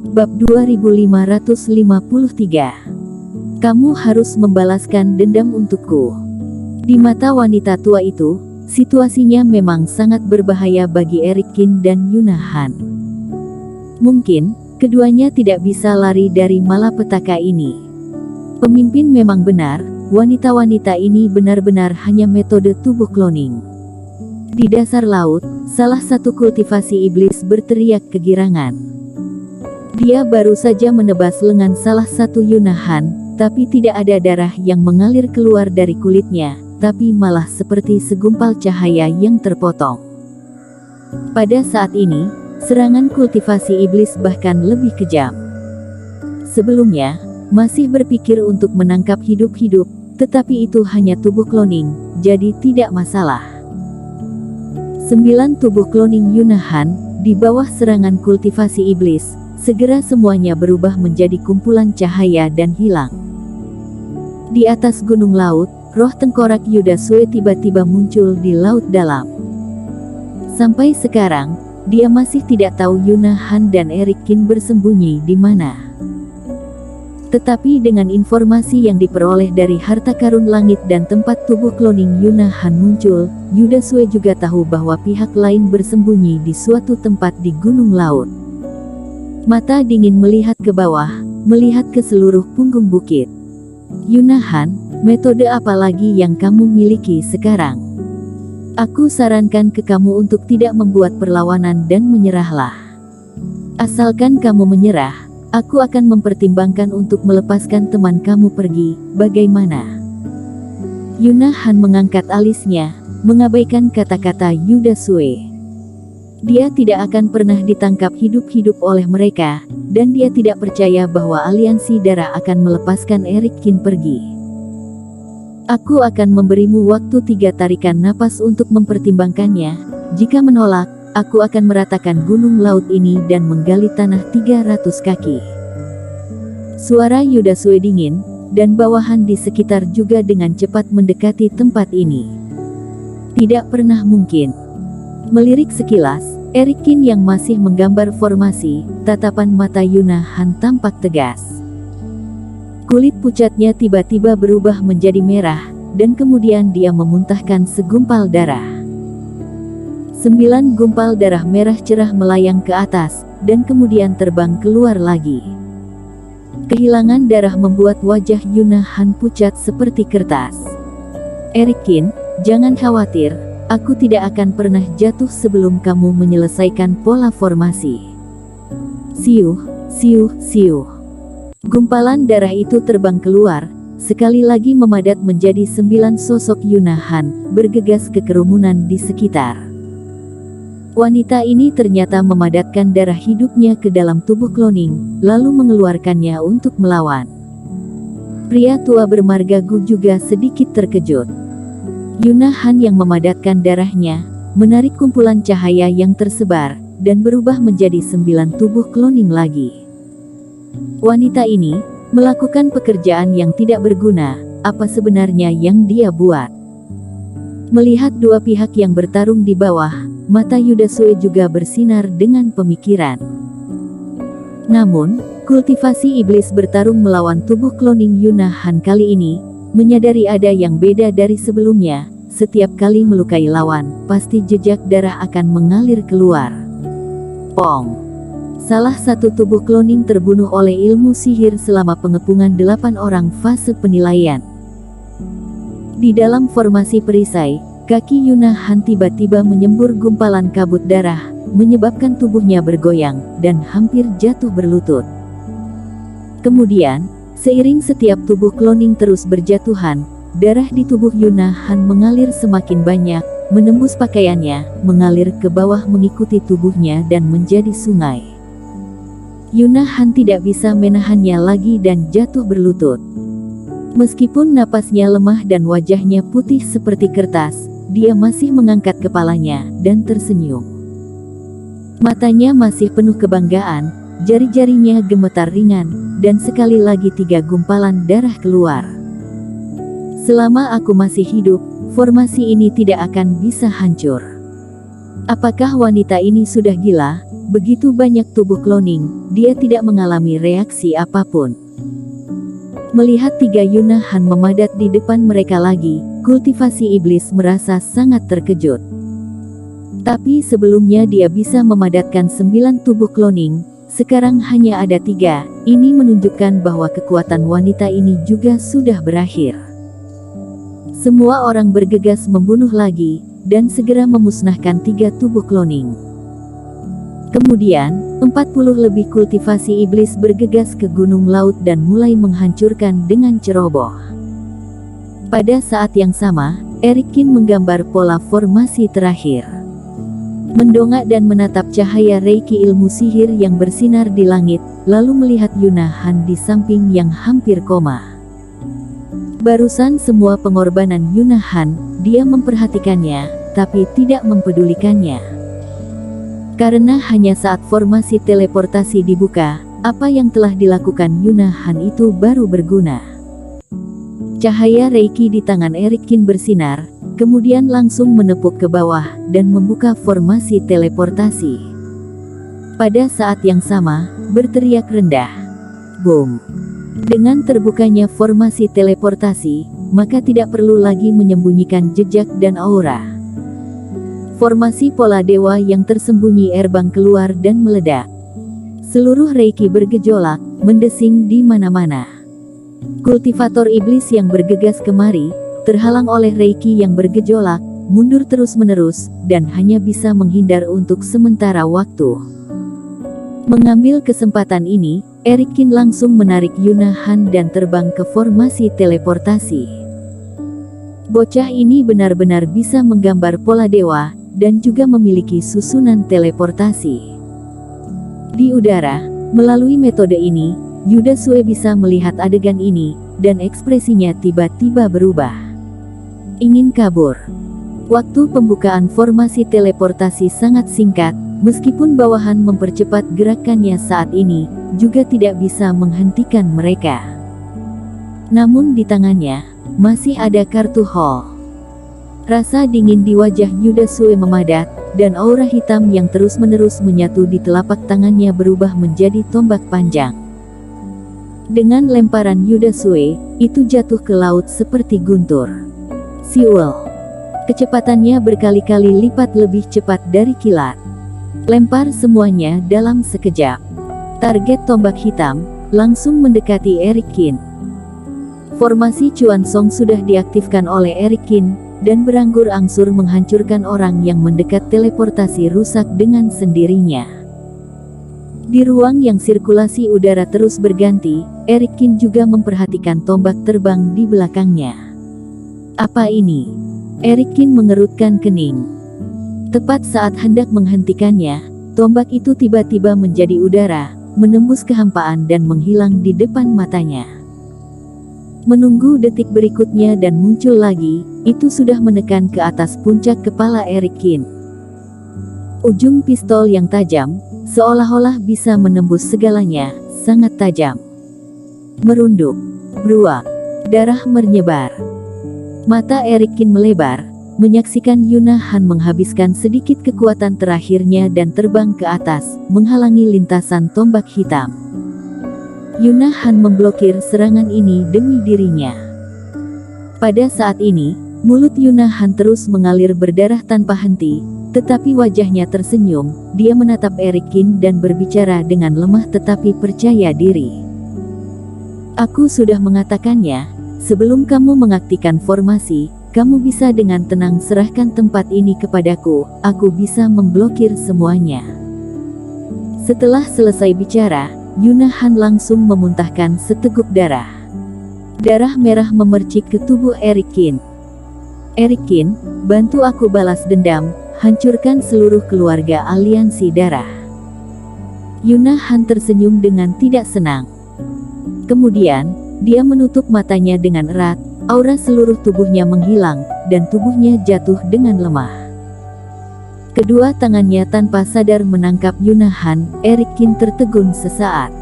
Bab 2553. Kamu harus membalaskan dendam untukku. Di mata wanita tua itu, situasinya memang sangat berbahaya bagi Erik Kin dan Yuna Han. Mungkin, keduanya tidak bisa lari dari malapetaka ini. Pemimpin memang benar, wanita-wanita ini benar-benar hanya metode tubuh cloning. Di dasar laut, salah satu kultivasi iblis berteriak kegirangan. Dia baru saja menebas lengan salah satu Yuna Han, tapi tidak ada darah yang mengalir keluar dari kulitnya, tapi malah seperti segumpal cahaya yang terpotong. Pada saat ini, serangan kultivasi iblis bahkan lebih kejam. Sebelumnya, masih berpikir untuk menangkap hidup-hidup, tetapi itu hanya tubuh cloning, jadi tidak masalah. 9 tubuh cloning Yuna Han, di bawah serangan kultivasi iblis, segera semuanya berubah menjadi kumpulan cahaya dan hilang. Di atas gunung laut, roh tengkorak Yuda Sue tiba-tiba muncul di laut dalam. Sampai sekarang, dia masih tidak tahu Yuna Han dan Erik Kin bersembunyi di mana. Tetapi dengan informasi yang diperoleh dari harta karun langit dan tempat tubuh cloning Yuna Han muncul, Yuda Sue juga tahu bahwa pihak lain bersembunyi di suatu tempat di gunung laut. Mata dingin melihat ke bawah, melihat ke seluruh punggung bukit. Yuna Han, metode apa lagi yang kamu miliki sekarang? Aku sarankan ke kamu untuk tidak membuat perlawanan dan menyerahlah. Asalkan kamu menyerah, aku akan mempertimbangkan untuk melepaskan teman kamu pergi, bagaimana? Yuna Han mengangkat alisnya, mengabaikan kata-kata Yuda Sue. Dia tidak akan pernah ditangkap hidup-hidup oleh mereka, dan dia tidak percaya bahwa aliansi darah akan melepaskan Erik Kin pergi. Aku akan memberimu waktu 3 tarikan napas untuk mempertimbangkannya. Jika menolak, aku akan meratakan gunung laut ini dan menggali tanah 300 kaki. Suara Yuda Sue dingin, dan bawahan di sekitar juga dengan cepat mendekati tempat ini. Tidak pernah mungkin. Melirik sekilas, Erik Kin yang masih menggambar formasi, tatapan mata Yuna Han tampak tegas. Kulit pucatnya tiba-tiba berubah menjadi merah, dan kemudian dia memuntahkan segumpal darah. 9 gumpal darah merah cerah melayang ke atas, dan kemudian terbang keluar lagi. Kehilangan darah membuat wajah Yuna Han pucat seperti kertas. Erik Kin, jangan khawatir, aku tidak akan pernah jatuh sebelum kamu menyelesaikan pola formasi. Siuh, siuh, siuh. Gumpalan darah itu terbang keluar, sekali lagi memadat menjadi 9 sosok Yuna Han, bergegas ke kerumunan di sekitar. Wanita ini ternyata memadatkan darah hidupnya ke dalam tubuh cloning, lalu mengeluarkannya untuk melawan. Pria tua bermarga Gu juga sedikit terkejut. Yuna Han yang memadatkan darahnya, menarik kumpulan cahaya yang tersebar, dan berubah menjadi 9 tubuh cloning lagi. Wanita ini melakukan pekerjaan yang tidak berguna. Apa sebenarnya yang dia buat? Melihat dua pihak yang bertarung di bawah, mata Yuda Sue juga bersinar dengan pemikiran. Namun, kultivasi iblis bertarung melawan tubuh cloning Yuna Han kali ini, menyadari ada yang beda dari sebelumnya. Setiap kali melukai lawan, pasti jejak darah akan mengalir keluar. Pong! Salah satu tubuh cloning terbunuh oleh ilmu sihir selama pengepungan 8 orang fase penilaian. Di dalam formasi perisai, kaki Yuna Han tiba-tiba menyembur gumpalan kabut darah, menyebabkan tubuhnya bergoyang, dan hampir jatuh berlutut. Kemudian, seiring setiap tubuh cloning terus berjatuhan, darah di tubuh Yuna Han mengalir semakin banyak, menembus pakaiannya, mengalir ke bawah mengikuti tubuhnya dan menjadi sungai. Yuna Han tidak bisa menahannya lagi dan jatuh berlutut. Meskipun napasnya lemah dan wajahnya putih seperti kertas, dia masih mengangkat kepalanya dan tersenyum. Matanya masih penuh kebanggaan, jari-jarinya gemetar ringan, dan sekali lagi 3 gumpalan darah keluar. Selama aku masih hidup, formasi ini tidak akan bisa hancur. Apakah wanita ini sudah gila? begitu banyak tubuh cloning, dia tidak mengalami reaksi apapun. Melihat 3 Yuna Han memadat di depan mereka lagi, kultivasi iblis merasa sangat terkejut. Tapi sebelumnya dia bisa memadatkan 9 tubuh cloning, sekarang hanya ada 3, ini menunjukkan bahwa kekuatan wanita ini juga sudah berakhir. Semua orang bergegas membunuh lagi, dan segera memusnahkan 3 tubuh cloning. Kemudian, 40 lebih kultivasi iblis bergegas ke gunung laut dan mulai menghancurkan dengan ceroboh. Pada saat yang sama, Erikin menggambar pola formasi terakhir. Mendongak dan menatap cahaya reiki ilmu sihir yang bersinar di langit, lalu melihat Yuna Han di samping yang hampir koma. Barusan semua pengorbanan Yuna Han, dia memperhatikannya, tapi tidak mempedulikannya. Karena hanya saat formasi teleportasi dibuka, apa yang telah dilakukan Yuna Han itu baru berguna. Cahaya reiki di tangan Erikin bersinar, kemudian langsung menepuk ke bawah, dan membuka formasi teleportasi. Pada saat yang sama, berteriak rendah. Boom! Dengan terbukanya formasi teleportasi, maka tidak perlu lagi menyembunyikan jejak dan aura. Formasi pola dewa yang tersembunyi erbang keluar dan meledak. Seluruh reiki bergejolak, mendesing di mana-mana. Kultivator iblis yang bergegas kemari, terhalang oleh reiki yang bergejolak, mundur terus-menerus, dan hanya bisa menghindar untuk sementara waktu. Mengambil kesempatan ini, Erikin langsung menarik Yuna Han dan terbang ke formasi teleportasi. Bocah ini benar-benar bisa menggambar pola dewa, dan juga memiliki susunan teleportasi. Di udara, melalui metode ini, Yuda Sue bisa melihat adegan ini, dan ekspresinya tiba-tiba berubah. Ingin kabur. Waktu pembukaan formasi teleportasi sangat singkat, meskipun bawahan mempercepat gerakannya saat ini, juga tidak bisa menghentikan mereka. Namun di tangannya, masih ada kartu Hall. Rasa dingin di wajah Yuda Sue memadat, dan aura hitam yang terus-menerus menyatu di telapak tangannya berubah menjadi tombak panjang. Dengan lemparan Yuda Sue, itu jatuh ke laut seperti guntur. Siul. Kecepatannya berkali-kali lipat lebih cepat dari kilat. Lempar semuanya dalam sekejap. Target tombak hitam langsung mendekati Erikin. Formasi Chuan Song sudah diaktifkan oleh Erikin, dan beranggur-angsur menghancurkan orang yang mendekat teleportasi rusak dengan sendirinya. Di ruang yang sirkulasi udara terus berganti, Erikin juga memperhatikan tombak terbang di belakangnya. Apa ini? Erikin mengerutkan kening. Tepat saat hendak menghentikannya, tombak itu tiba-tiba menjadi udara, menembus kehampaan dan menghilang di depan matanya. Menunggu detik berikutnya dan muncul lagi, itu sudah menekan ke atas puncak kepala Erikin. Ujung pistol yang tajam, seolah-olah bisa menembus segalanya, sangat tajam. Merunduk, beruap, darah menyebar. Mata Erikin melebar, menyaksikan Yuna Han menghabiskan sedikit kekuatan terakhirnya dan terbang ke atas, menghalangi lintasan tombak hitam. Yuna Han memblokir serangan ini demi dirinya. Pada saat ini, mulut Yuna Han terus mengalir berdarah tanpa henti, tetapi wajahnya tersenyum, dia menatap Erikin dan berbicara dengan lemah tetapi percaya diri. Aku sudah mengatakannya, sebelum kamu mengaktifkan formasi, kamu bisa dengan tenang serahkan tempat ini kepadaku, aku bisa memblokir semuanya. Setelah selesai bicara, Yuna Han langsung memuntahkan seteguk darah. Darah merah memercik ke tubuh Erikin. Erikin, bantu aku balas dendam, hancurkan seluruh keluarga aliansi darah. Yuna Han tersenyum dengan tidak senang. Kemudian, dia menutup matanya dengan erat, aura seluruh tubuhnya menghilang, dan tubuhnya jatuh dengan lemah. Kedua tangannya tanpa sadar menangkap Yuna Han, Erikin tertegun sesaat.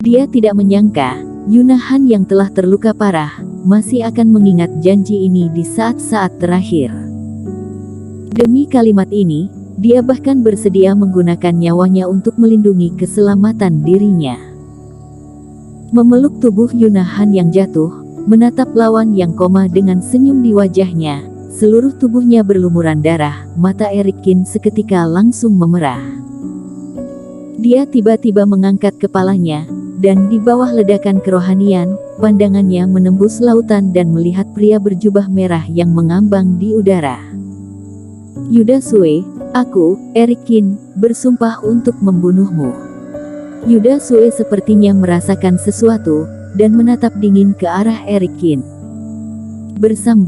Dia tidak menyangka, Yuna Han yang telah terluka parah, masih akan mengingat janji ini di saat-saat terakhir. Demi kalimat ini, Dia bahkan bersedia menggunakan nyawanya untuk melindungi keselamatan dirinya. Memeluk tubuh Yunahan yang jatuh, menatap lawan yang koma dengan senyum di wajahnya, seluruh tubuhnya berlumuran darah, mata Erikin seketika langsung memerah. Dia tiba-tiba mengangkat kepalanya, dan di bawah ledakan kerohanian, pandangannya menembus lautan dan melihat pria berjubah merah yang mengambang di udara. Yuda Sue, aku, Erikin, bersumpah untuk membunuhmu. Yuda Sue sepertinya merasakan sesuatu, dan menatap dingin ke arah Erikin. Bersambung.